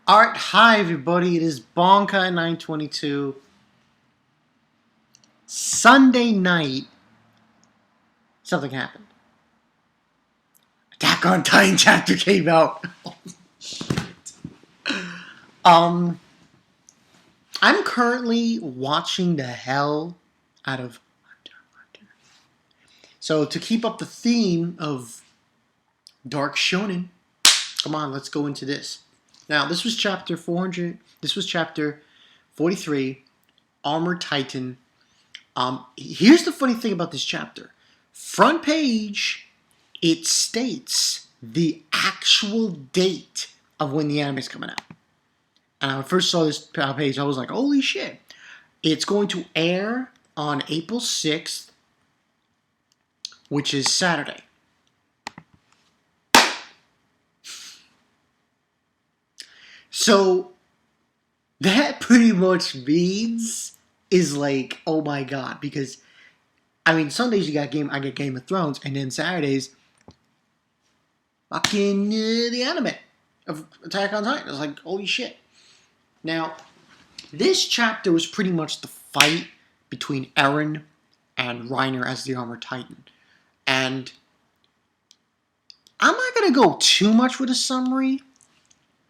Alright, hi everybody, it is Bonka 922. Sunday night, something happened. Attack on Titan chapter came out. I'm currently watching the hell out of Hunter. So to keep up the theme of Dark Shonen, come on, let's go into this. Now, this was chapter 400, this was chapter 43, Armored Titan. Here's the funny thing about this chapter. Front page, it states the actual date of when the anime is coming out. And when I first saw this page, I was like, holy shit. It's going to air on April 6th, which is Saturday. So, that pretty much means is like, oh my god, because I mean Sundays I get Game of Thrones, and then Saturdays fucking the anime of Attack on Titan. I was like, holy shit. Now, this chapter was pretty much the fight between Eren and Reiner as the Armored Titan. And I'm not gonna go too much with a summary.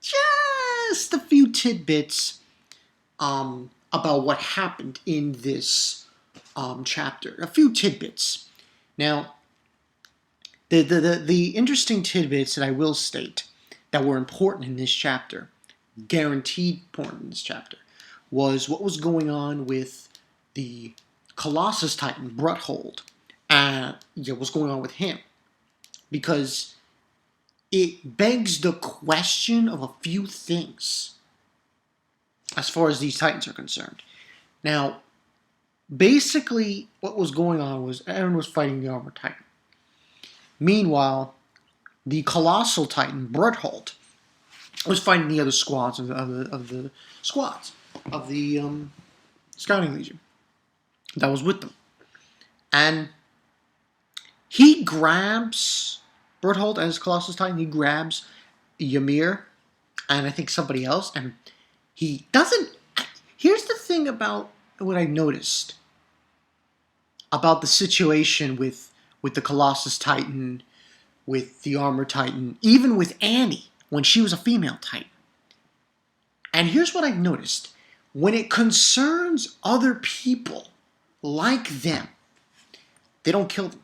Just a few tidbits about what happened in this chapter. A few tidbits. Now, the interesting tidbits that I will state that were important in this chapter, guaranteed important in this chapter, was what was going on with the Colossus Titan, Brentholdt, and what's going on with him. Because it begs the question of a few things as far as these Titans are concerned. Now, basically, what was going on was Eren was fighting the Armored Titan. Meanwhile, the Colossal Titan, Brentholdt, was fighting the other squads of the Scouting Legion that was with them. And he grabs Brentholdt as Colossus Titan. He grabs Ymir and I think somebody else, and he doesn't. Here's the thing about what I noticed about the situation with the Colossus Titan, with the Armored Titan, even with Annie when she was a female Titan. And here's what I've noticed. When it concerns other people like them, they don't kill them.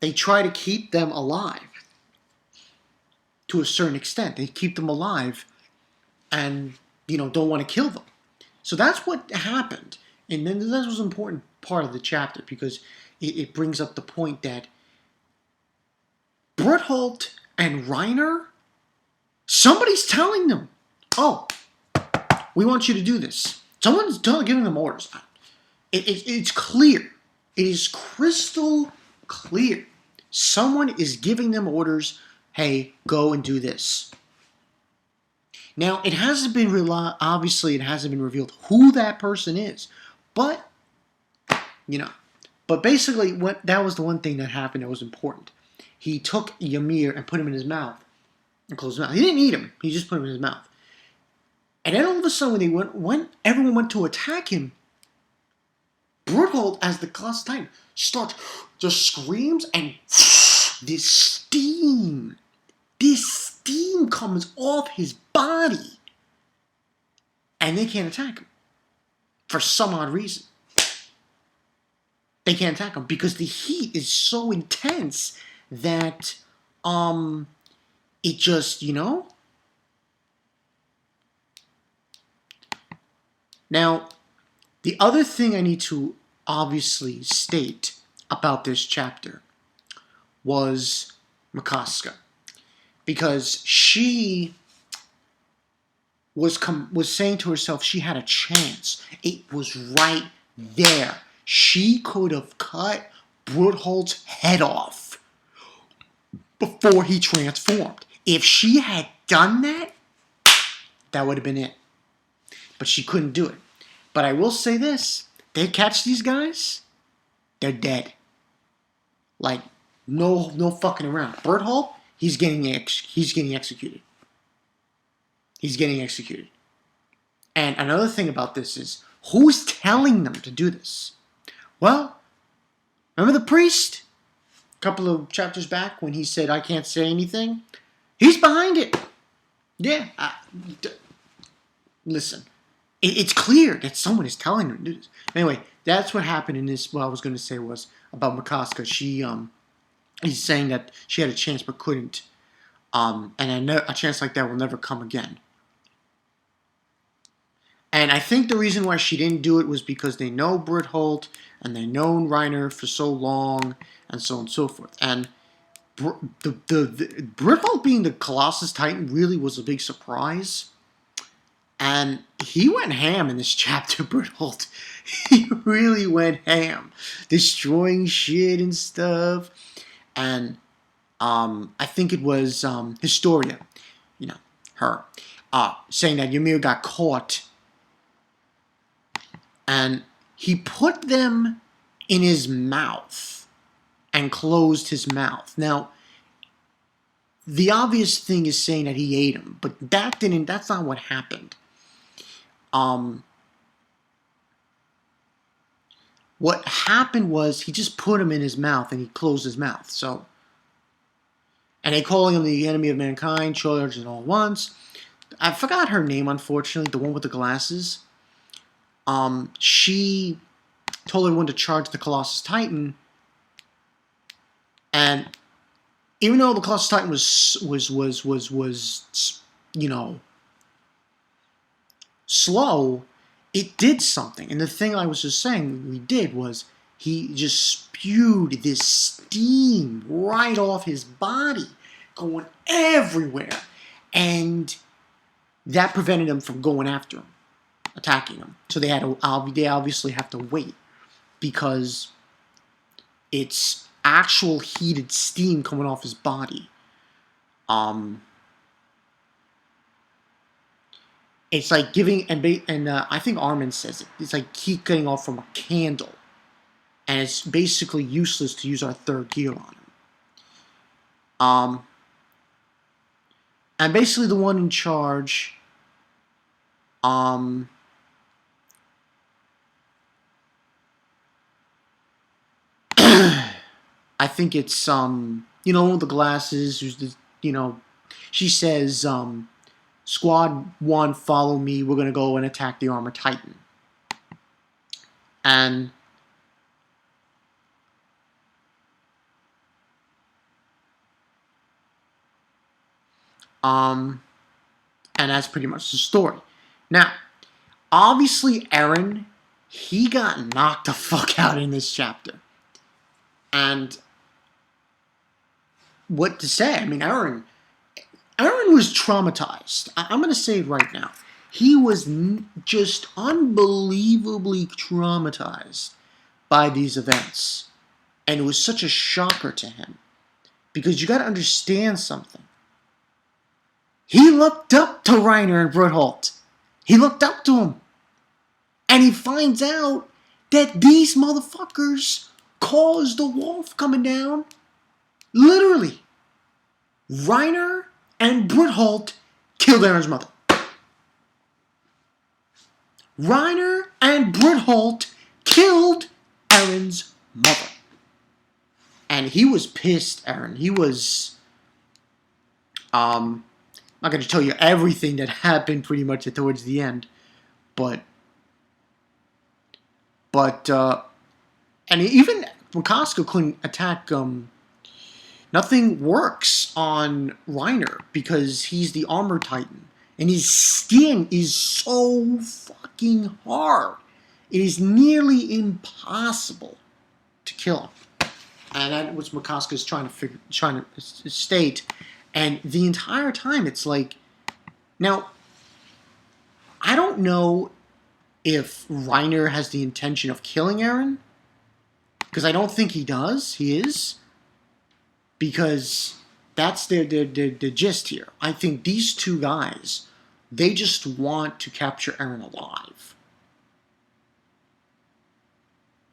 They try to keep them alive to a certain extent. They keep them alive and, don't want to kill them. So that's what happened. And then that was an important part of the chapter because it brings up the point that Brentholdt and Reiner, somebody's telling them, oh, we want you to do this. Someone's giving them orders. It's clear. It is crystal clear. Someone is giving them orders, hey, go and do this. Now, it hasn't been revealed who that person is. But, but basically, that was the one thing that happened that was important. He took Ymir and put him in his mouth and closed his mouth. He didn't eat him. He just put him in his mouth. And then all of a sudden, when everyone went to attack him, Brentholdt, as the Colossus Titan, just screams, and this steam comes off his body, and they can't attack him for some odd reason. They can't attack him because the heat is so intense that it just, Now, the other thing I need to obviously state about this chapter was Mikasa, because she was saying to herself she had a chance. It was right there. She could have cut Brentholdt's head off before he transformed. If she had done that, that would have been it. But she couldn't do it. But I will say this. They catch these guys, they're dead. Like, no fucking around. Brentholdt, he's getting executed. he's getting executed. And another thing about this is, who's telling them to do this? Well, remember the priest? A couple of chapters back when he said, I can't say anything? He's behind it. Yeah. Listen, it's clear that someone is telling her to do this. Anyway, that's what happened in this. What I was going to say was about Mikasa. He's saying that she had a chance but couldn't. And a chance like that will never come again. And I think the reason why she didn't do it was because they know Brentholdt and they've known Reiner for so long and so on and so forth. And the Brentholdt being the Colossus Titan really was a big surprise. And he went ham in this chapter, Brentholdt. He really went ham. Destroying shit and stuff. And I think it was Historia, her, saying that Ymir got caught. And he put them in his mouth and closed his mouth. Now, the obvious thing is saying that he ate him, but that's not what happened. What happened was he just put him in his mouth and he closed his mouth. So, and they calling him the enemy of mankind, charging all at once. I forgot her name, unfortunately, the one with the glasses. She told everyone to charge the Colossus Titan, and even though the Colossus Titan was slow, it did something. And the thing I was just saying we did was he just spewed this steam right off his body, going everywhere, and that prevented him from going after him, attacking him. So they obviously have to wait because it's actual heated steam coming off his body. It's like giving, and I think Armin says it, it's like heat getting off from a candle. And it's basically useless to use our third gear on him. And basically the one in charge, I think it's, one with the glasses, who's the, she says, Squad 1, follow me, we're going to go and attack the Armor Titan. And that's pretty much the story. Now, obviously Eren, he got knocked the fuck out in this chapter. And what to say? I mean, Eren was traumatized. I'm going to say it right now. He was just unbelievably traumatized by these events. And it was such a shocker to him. Because you got to understand something. He looked up to Reiner and Brentholdt. He looked up to him. And he finds out that these motherfuckers caused the wolf coming down. Literally. Reiner and Brentholdt killed Eren'S mother. Reiner and Brentholdt killed Eren'S mother. And he was pissed, Eren. He was... I'm not going to tell you everything that happened pretty much towards the end. But and even Mikasa couldn't attack, nothing works on Reiner because he's the Armor Titan. And his skin is so fucking hard. It is nearly impossible to kill him. And that's what Mikasa's trying to state. And the entire time, it's like... Now, I don't know if Reiner has the intention of killing Eren. Because I don't think he does. He is. Because that's their gist here. I think these two guys, they just want to capture Eren alive.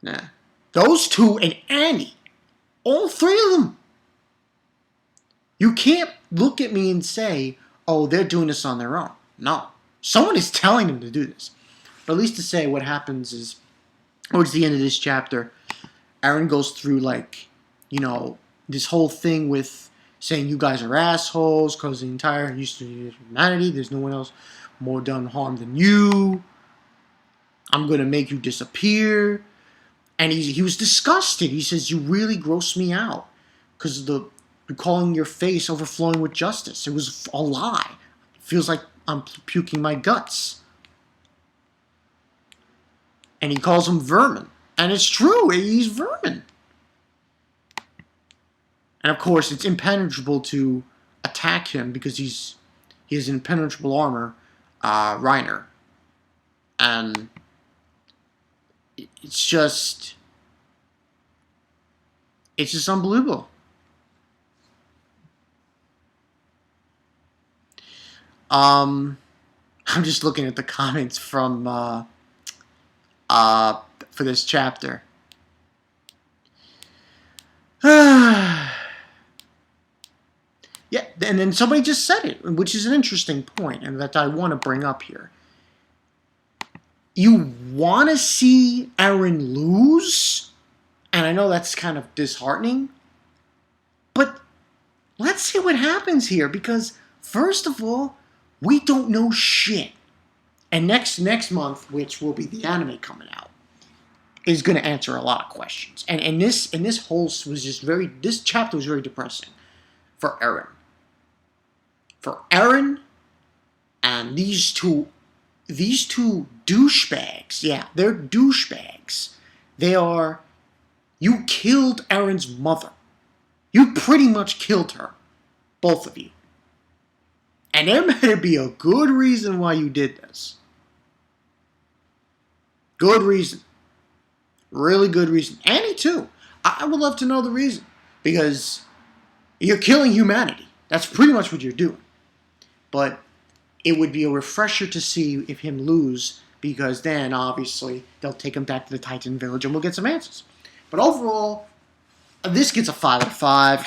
Nah. Those two and Annie. All three of them. You can't look at me and say, oh, they're doing this on their own. No. Someone is telling him to do this. But at least to say what happens is, towards the end of this chapter, Eren goes through, like, you know, this whole thing with saying you guys are assholes, causing the entire history of humanity. There's no one else more done harm than you. I'm going to make you disappear. And he was disgusted. He says, you really gross me out. Because you're calling your face overflowing with justice. It was a lie. It feels like I'm puking my guts. And he calls him vermin. And it's true, he's vermin. And of course, it's impenetrable to attack him because he has impenetrable armor, Reiner. And it's just unbelievable. I'm just looking at the comments from for this chapter. Yeah, and then somebody just said it, which is an interesting point, and that I want to bring up here. You want to see Eren lose, and I know that's kind of disheartening, but let's see what happens here, because first of all, we don't know shit. And next month, which will be the anime coming out, is going to answer a lot of questions. And this whole was just this chapter was very depressing for Eren. For Eren and these two douchebags. Yeah, they're douchebags. You killed Eren's mother. You pretty much killed her. Both of you. And there better be a good reason why you did this. Good reason. Really good reason. Annie too. I would love to know the reason. Because you're killing humanity. That's pretty much what you're doing. But it would be a refresher to see if him lose, because then obviously they'll take him back to the Titan village and we'll get some answers. But overall, this gets a 5 out of 5.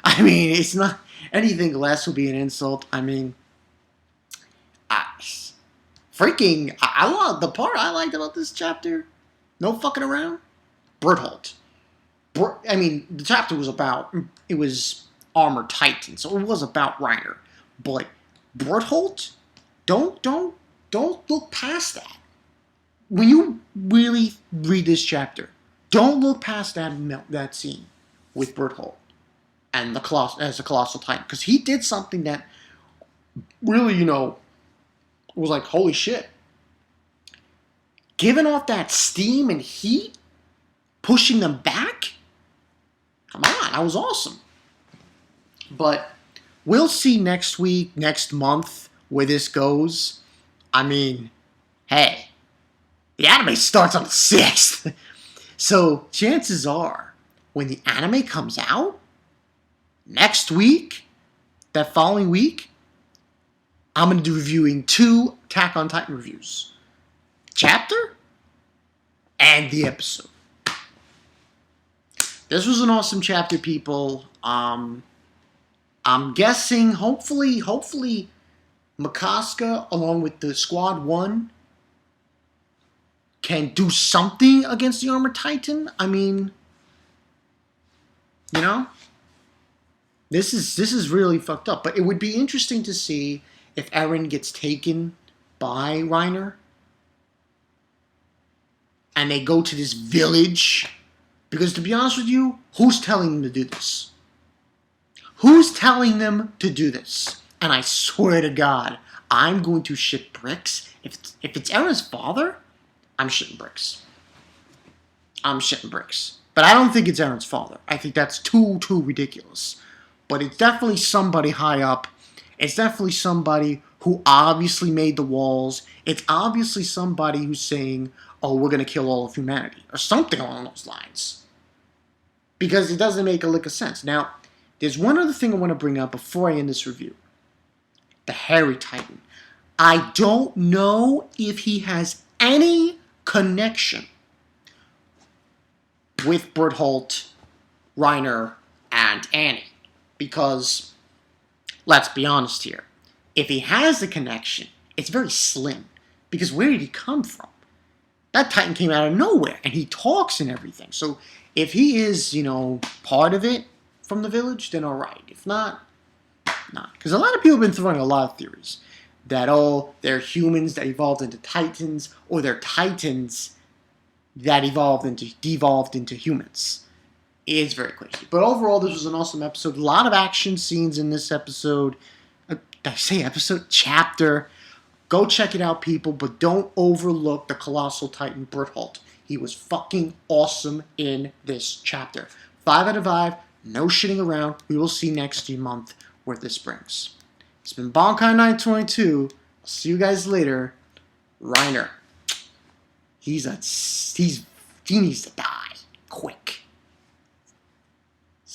I mean, it's not anything less will be an insult. I mean, I love the part I liked about this chapter. No fucking around. Brentholdt. I mean, the chapter was Armor Titan, so it was about Reiner. But Brentholdt, don't look past that. When you really read this chapter, don't look past that scene with Brentholdt and as a Colossal Titan, because he did something that really, was like, holy shit. Giving off that steam and heat, pushing them back. Come on, that was awesome. But we'll see next week, next month, where this goes. I mean, hey, the anime starts on the 6th. So chances are, when the anime comes out, next week, that following week, I'm going to be reviewing 2 Attack on Titan reviews. Chapter and the episode. This was an awesome chapter, people. I'm guessing, hopefully, Mikasa, along with the Squad 1, can do something against the Armor Titan. I mean, this is really fucked up. But it would be interesting to see if Eren gets taken by Reiner, and they go to this village. Because to be honest with you, who's telling them to do this? Who's telling them to do this? And I swear to God, I'm going to shit bricks. If it's Eren's father, I'm shitting bricks. But I don't think it's Eren's father. I think that's too ridiculous. But it's definitely somebody high up. It's definitely somebody who obviously made the walls. It's obviously somebody who's saying, oh, we're going to kill all of humanity. Or something along those lines. Because it doesn't make a lick of sense. Now, there's one other thing I want to bring up before I end this review. The Hairy Titan. I don't know if he has any connection with Brentholdt, Reiner, and Annie. Because, let's be honest here, if he has a connection, it's very slim. Because where did he come from? That Titan came out of nowhere, and he talks and everything. So if he is, part of it from the village, then alright. If not, not. Because a lot of people have been throwing a lot of theories. That, they're humans that evolved into Titans, or they're Titans that devolved into humans. It's very crazy. But overall, this was an awesome episode. A lot of action scenes in this episode. Did I say episode? Chapter. Go check it out, people, but don't overlook the Colossal Titan Brentholdt. He was fucking awesome in this chapter. 5 out of 5, no shitting around. We will see next month where this brings. It's been Bonkai 922. I'll see you guys later. Reiner. He needs to die quick.